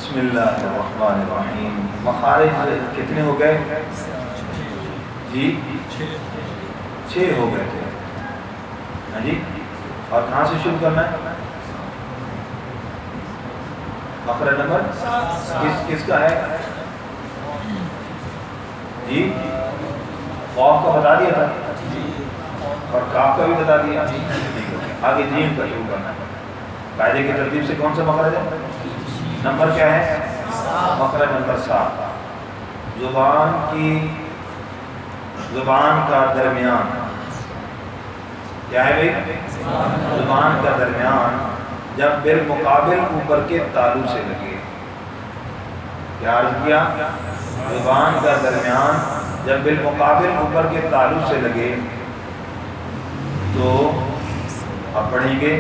بسم اللہ الرحمن الرحیم. مخارج کتنے ہو گئے جی؟ 6 ہو گئے تھے. ہاں جی. اور کہاں سے شروع کرنا ہے؟ مخرج نمبر کس کا ہے جی؟ قاف کا بتا دیا تھا اور کاف کا بھی بتا دیا. آگے جیم کا شروع کرنا ہے. قاعدے کی ترتیب سے کون سا مخرج ہے؟ نمبر کیا ہے؟ مخرج نمبر 7. زبان کا درمیان کیا ہے بھائی؟ زبان کا درمیان جب بالمقابل اوپر کے تالو سے لگے. کیا عرض کیا؟ زبان کا درمیان جب بالمقابل اوپر کے تالو سے لگے تو اب پڑھیں گے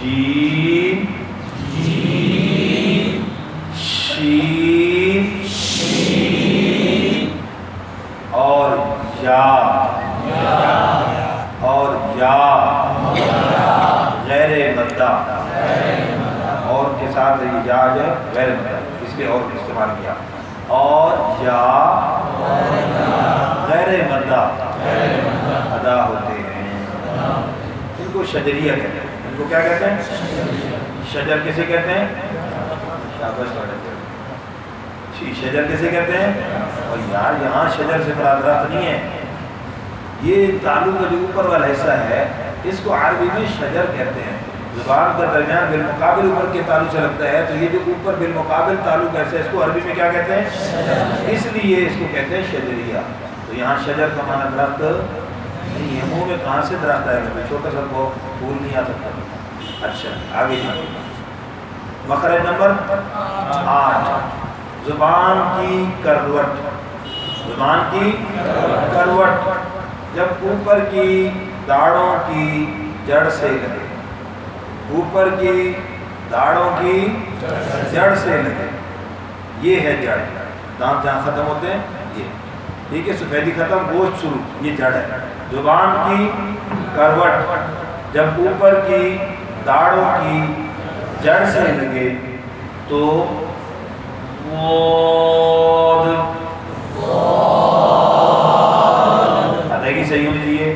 جیم شین اور یا غیر مدہ اور کے ساتھ یا جو غیر مدہ اس کے اور استعمال کیا. اور یا غیر مدہ ادا ہوتے ہیں. ان کو شجریہ کہتے ہیں. ان کو کیا کہتے ہیں؟ شجر کسے کہتے ہیں؟ شجر کسے کہتے ہیں؟ اور یار یہاں شجر سے بڑا درخت نہیں ہے. یہ تالو کا جو اوپر والا حصہ ہے اس کو عربی میں شجر کہتے ہیں. زبان کا درمیان بالمقابل اوپر کے تالو سے لگتا ہے تو یہ جو اوپر بالمقابل تالو کیسے اس کو عربی میں کیا کہتے ہیں؟ اس لیے اس کو کہتے ہیں شجریہ. تو یہاں شجر کا معنی درخت نہیں ہے. منہ میں کہاں سے درخت آئے گا؟ چھوٹا سا پھول نہیں آ سکتا. اچھا آگے مخرج نمبر 8. زبان کی کروٹ. زبان کی کروٹ جب اوپر کی داڑھوں کی جڑ سے لگے. اوپر کی داڑھوں کی جڑ سے لگے. یہ ہے جڑ. دانت جہاں ختم ہوتے ہیں یہ ٹھیک ہے. سفیدی ختم گوشت شروع. یہ جڑ ہے. زبان کی کروٹ جب اوپر کی داڑھوں کی جڑ سے لگے تو ادائیگی صحیح ہونی چاہیے.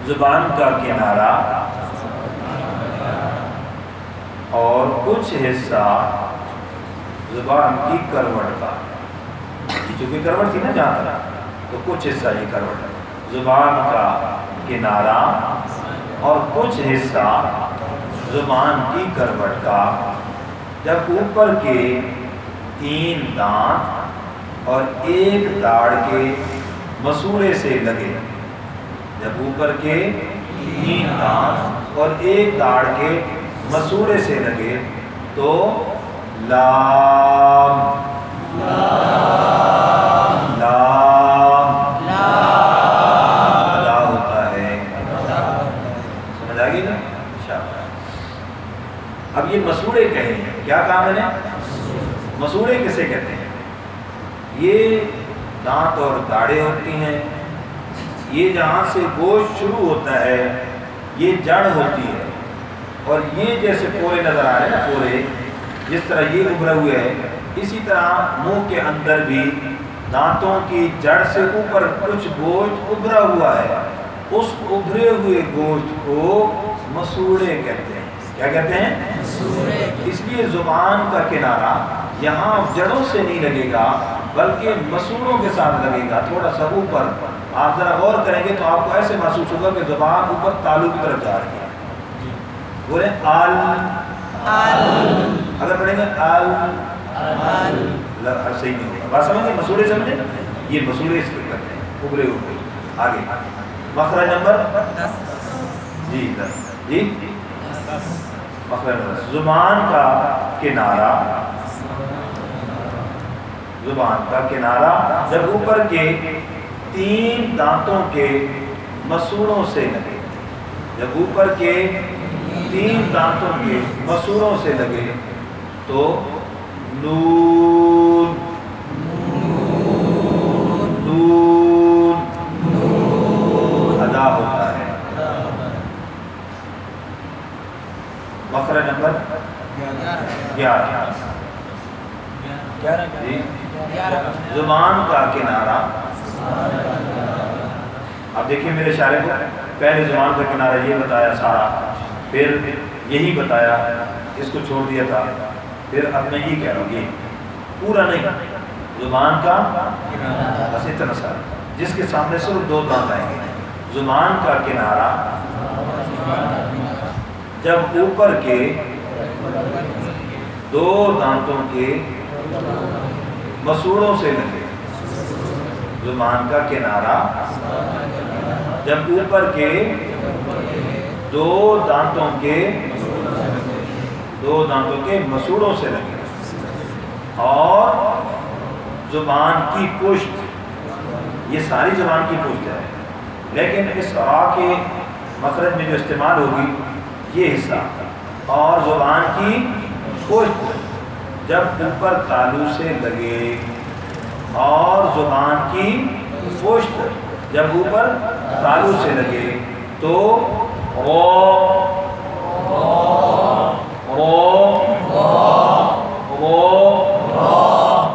زبان کا کنارہ اور کچھ حصہ زبان کی کروٹ کا. چونکہ کروٹ تھی نا جہاں تک تو کچھ حصہ یہ کروٹ ہے. زبان کا کنارہ اور کچھ حصہ زبان کی کروٹ کا جب اوپر کے 3 دانت اور 1 داڑھ کے مسوڑے سے لگے. جب اوپر کے 3 دانت اور 1 داڑھ کے مسوڑے سے لگے تو لام ادا ہوتا ہے. سمجھ آ گئی نا؟ اب یہ مسوڑے کہیں کیا کام ہے؟ مسوڑے کسے کہتے ہیں؟ یہ دانت اور داڑھیں ہوتی ہیں. یہ جہاں سے گوشت شروع ہوتا ہے یہ جڑ ہوتی ہے. اور یہ جیسے پورے نظر آ رہے ہیں نا پورے جس طرح یہ ابھرے ہوئے ہیں اسی طرح منہ کے اندر بھی دانتوں کی جڑ سے اوپر کچھ گوشت ابھرا ہوا ہے. اس ابھرے ہوئے گوشت کو مسوڑے کہتے ہیں. کیا کہتے ہیں؟ اس لیے زبان کا کنارہ یہاں جڑوں سے نہیں لگے گا بلکہ مسوڑوں کے ساتھ لگے گا تھوڑا سا اوپر. آپ ذرا غور کریں گے تو آپ کو ایسے محسوس ہوگا کہ زبان اوپر تالو کی طرف جا رہی ہے. بولے آل. اگر پڑھیں گے آل صحیح نہیں ہوگا. بات سمجھ گے؟ مسوڑے سمجھیں. یہ مسوڑے اس کو کہتے ہیں ابھرے ہوئے. آگے مخرج نمبر 10. جی مخرج نمبر 10. زبان کا کنارہ زبان کا کنارہ جب اوپر کے 3 دانتوں کے مسوڑوں سے لگے، جب اوپر کے 3 دانتوں کے مسوڑوں سے لگے تو نون نون ادا ہوتا ہے۔ مخرج نمبر 11 جی، زبان کا کنارہ۔ اب دیکھیں میرے اشارے کو، پہلے زبان کا کنارہ یہ بتایا سارا، پھر یہی بتایا، اس کو چھوڑ دیا تھا، پھر اب میں یہ کہہ رہا ہوں، یہ پورا نہیں، زبان کا بس اتنا سا جس کے سامنے صرف 2 دانت آئیں گے۔ زبان کا کنارہ جب اوپر کے 2 دانتوں کے مسوڑوں سے لگے، زبان کا کنارہ جب اوپر کے 2 دانتوں کے مسوڑوں سے لگے اور زبان کی پشت، یہ ساری زبان کی پشت ہے، لیکن اس را کے مخرج میں جو استعمال ہوگی یہ حصہ، اور زبان کی پشت جب اوپر تالو سے لگے، اور زبان کی پشت جب اوپر تالو سے لگے تو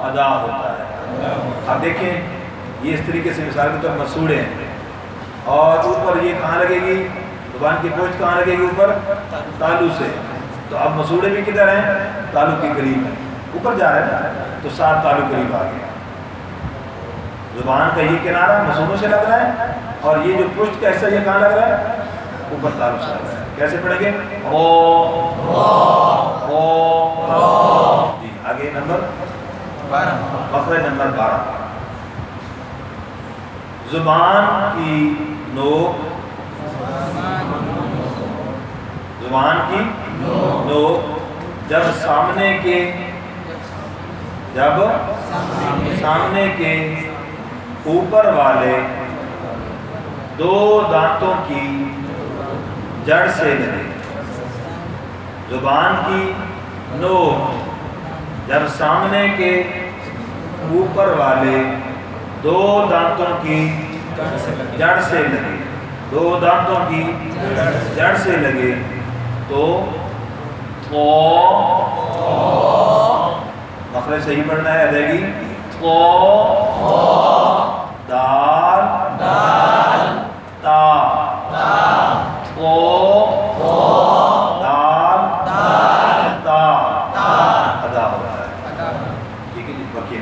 ادا ہوتا ہے۔ اب دیکھیں یہ اس طریقے سے مثال کے طور مسوڑے ہیں، اور اوپر یہ کہاں لگے گی، زبان کی پشت کہاں لگے گی، اوپر تالو سے، تو اب مسوڑے بھی کدھر ہیں، تالو کے قریب ہیں، اوپر جا رہے ہیں تو 7 تالو قریب آ گیا۔ زبان کا یہ کنارہ مسوڑوں سے لگ رہا ہے، اور یہ جو پشت کا حصہ یہ کہاں لگ رہا ہے، اوپر تالو سے لگ رہا ہے۔ کیسے پڑھیں گے، جی آگے نمبر 12، مخرج نمبر 12، زبان کی نوک، زبان کی نوک جب سامنے کے اوپر والے 2 دانتوں کی جڑ سے لگے، زبان کی نوک جب سامنے کے اوپر والے 2 دانتوں کی جڑ سے لگے، 2 دانتوں کی جڑ سے لگے تو مخرج صحیح پڑھنا ہے، ادائیگی دال تا، دال تا ادا ہوتا ہے، ٹھیک ہے جی، بقیہ